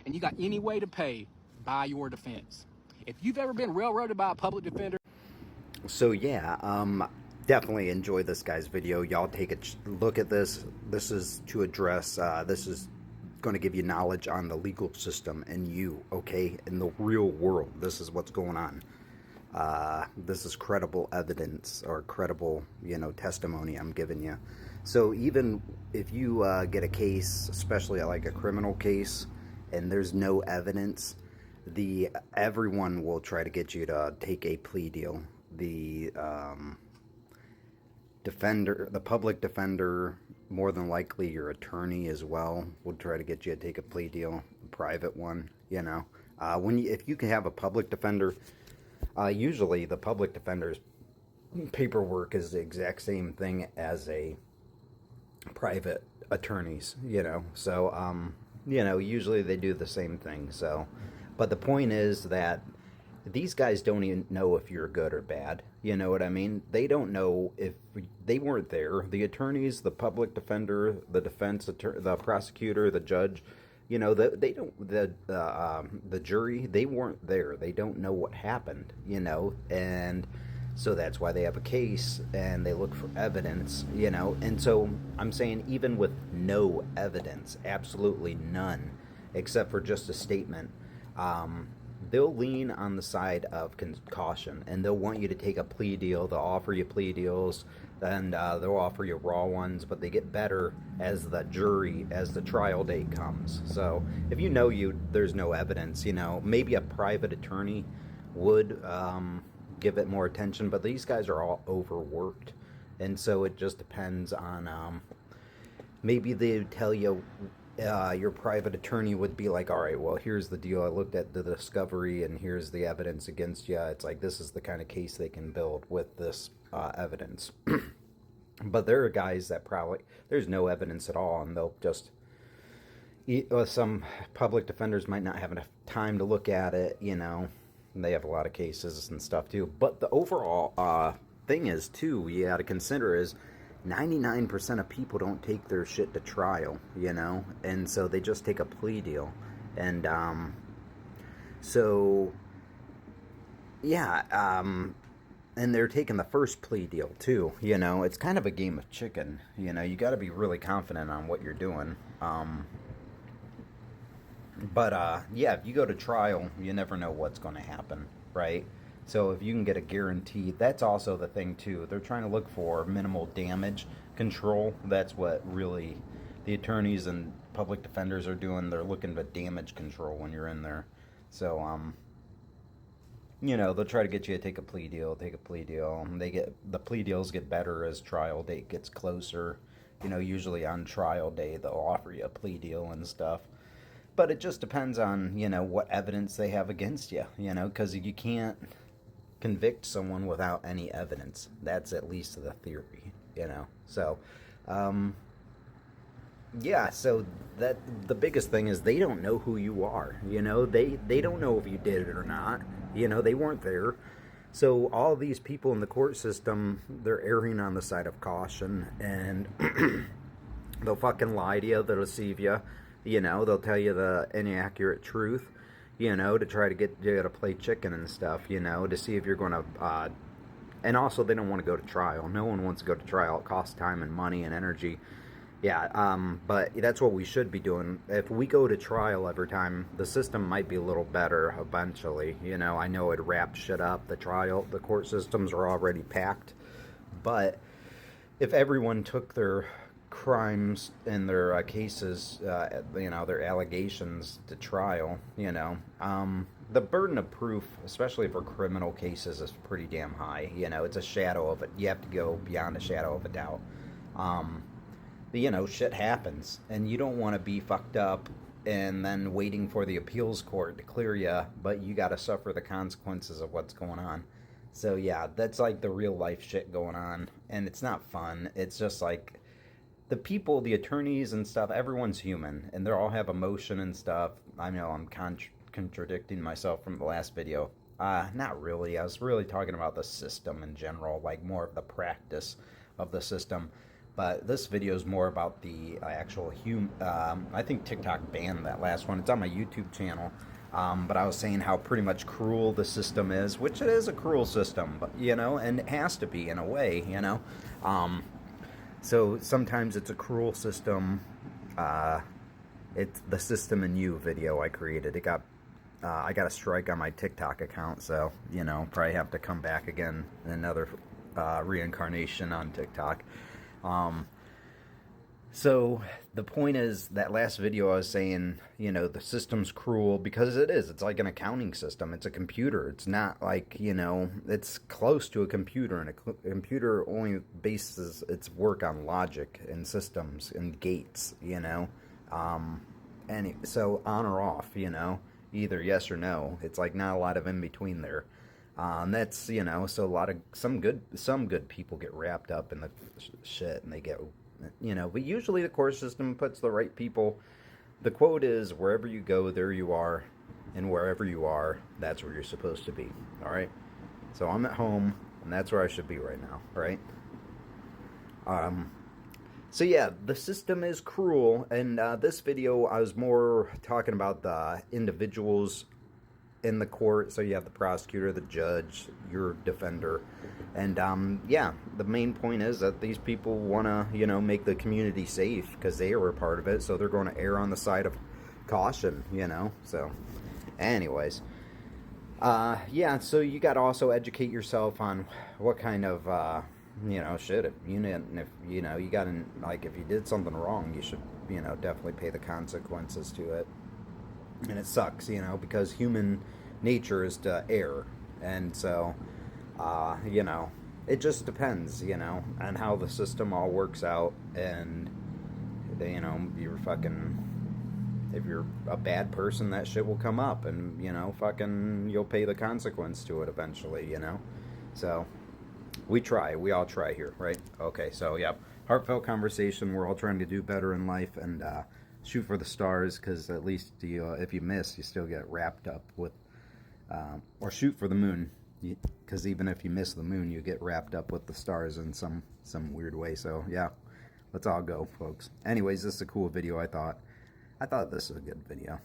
and you got any way to pay, buy your defense. If you've ever been railroaded by a public defender. So yeah, definitely enjoy this guy's video. Y'all take a look at this. This is to address, this is going to give you knowledge on the legal system and you, okay, in the real world. This is what's going on. This is credible evidence or credible, testimony I'm giving you. So even if you get a case, especially like a criminal case, and there's no evidence, everyone will try to get you to take a plea deal. The defender, the public defender, more than likely your attorney as well, will try to get you to take a plea deal, a private one. If you can have a public defender, usually the public defender's paperwork is the exact same thing as a private attorney's. So usually they do the same thing. So, but the point is that these guys don't even know if you're good or bad. You know what I mean? They don't know if they weren't there. The attorneys, the public defender, the defense attorney, the prosecutor, the judge, they don't, the jury, they weren't there. They don't know what happened, and so that's why they have a case and they look for evidence, and so I'm saying even with no evidence, absolutely none, except for just a statement, they'll lean on the side of caution, and they'll want you to take a plea deal. They'll offer you plea deals, and they'll offer you raw ones, but they get better as the trial date comes. So if there's no evidence, maybe a private attorney would give it more attention, but these guys are all overworked, and so it just depends on, maybe they tell you, your private attorney would be like, all right, well, here's the deal. I looked at the discovery and here's the evidence against you. It's like, this is the kind of case they can build with this evidence. But there are guys that probably, there's no evidence at all, and they'll just, some public defenders might not have enough time to look at it, They have a lot of cases and stuff too. But the overall thing is, too, you got to consider is, 99% of people don't take their shit to trial, and so they just take a plea deal. And so yeah, and they're taking the first plea deal too. It's kind of a game of chicken. You got to be really confident on what you're doing. But yeah, if you go to trial, you never know what's going to happen, right? So if you can get a guarantee, that's also the thing too. They're trying to look for minimal damage control. That's what really the attorneys and public defenders are doing. They're looking for damage control when you're in there. So they'll try to get you to take a plea deal. The plea deals get better as trial date gets closer. Usually on trial day they'll offer you a plea deal and stuff. But it just depends on, what evidence they have against you, because you can't convict someone without any evidence. That's at least the theory, So, yeah, so that the biggest thing is they don't know who you are, They don't know if you did it or not, They weren't there. So all these people in the court system, they're erring on the side of caution, and they'll fucking lie to you, they'll deceive you, they'll tell you the inaccurate truth, to try to get you to play chicken and stuff, to see if you're going to, and also they don't want to go to trial. No one wants to go to trial. It costs time and money and energy. Yeah, but that's what we should be doing. If we go to trial every time, the system might be a little better eventually. I know it wraps shit up. The court systems are already packed. But if everyone took their crimes and their cases, their allegations to trial, the burden of proof, especially for criminal cases, is pretty damn high. It's a shadow of it. You have to go beyond a shadow of a doubt. Shit happens, and you don't want to be fucked up and then waiting for the appeals court to clear you, but you got to suffer the consequences of what's going on. So yeah, that's like the real life shit going on, and it's not fun. It's just like, the people, the attorneys and stuff, everyone's human, and they all have emotion and stuff. I know I'm contradicting myself from the last video. Not really. I was really talking about the system in general, like more of the practice of the system. But this video is more about the actual I think TikTok banned that last one. It's on my YouTube channel. But I was saying how pretty much cruel the system is, which it is a cruel system, but, you know, and it has to be in a way, you know. So sometimes it's a cruel system. It's the System and You video I created. It got I got a strike on my TikTok account, so, you know, probably have to come back again in another reincarnation on TikTok. So the point is, that last video I was saying, you know, the system's cruel because it is. It's like an accounting system. It's a computer. It's not like, you know, it's close to a computer, and a computer only bases its work on logic and systems and gates, you know. So on or off, you know, either yes or no. It's like not a lot of in between there. That's, you know, so some good people get wrapped up in the shit, and they get, you know, but usually the court system puts the right people. The quote is, wherever you go, there you are, and wherever you are, that's where you're supposed to be. All right. So I'm at home, and that's where I should be right now. Right. So yeah, the system is cruel, and this video I was more talking about the individuals in the court. So you have the prosecutor, the judge, your defender, and yeah, the main point is that these people want to, you know, make the community safe because they are a part of it, so they're going to err on the side of caution, you know. So anyways, yeah, so you got to also educate yourself on what kind of you know, shit, if you know, you got to, like, if you did something wrong, you should, you know, definitely pay the consequences to it. And it sucks, you know, because human nature is to err. And so, you know, it just depends, you know, on how the system all works out. And, you know, if you're a bad person, that shit will come up. And, you know, you'll pay the consequence to it eventually, you know. So, we all try here, right? Okay, so, yeah, heartfelt conversation. We're all trying to do better in life, and, shoot for the stars, because at least if you miss, you still get wrapped up with, or shoot for the moon, because even if you miss the moon, you get wrapped up with the stars in some weird way. So yeah, let's all go, folks. Anyways, this is a cool video. I thought this is a good video.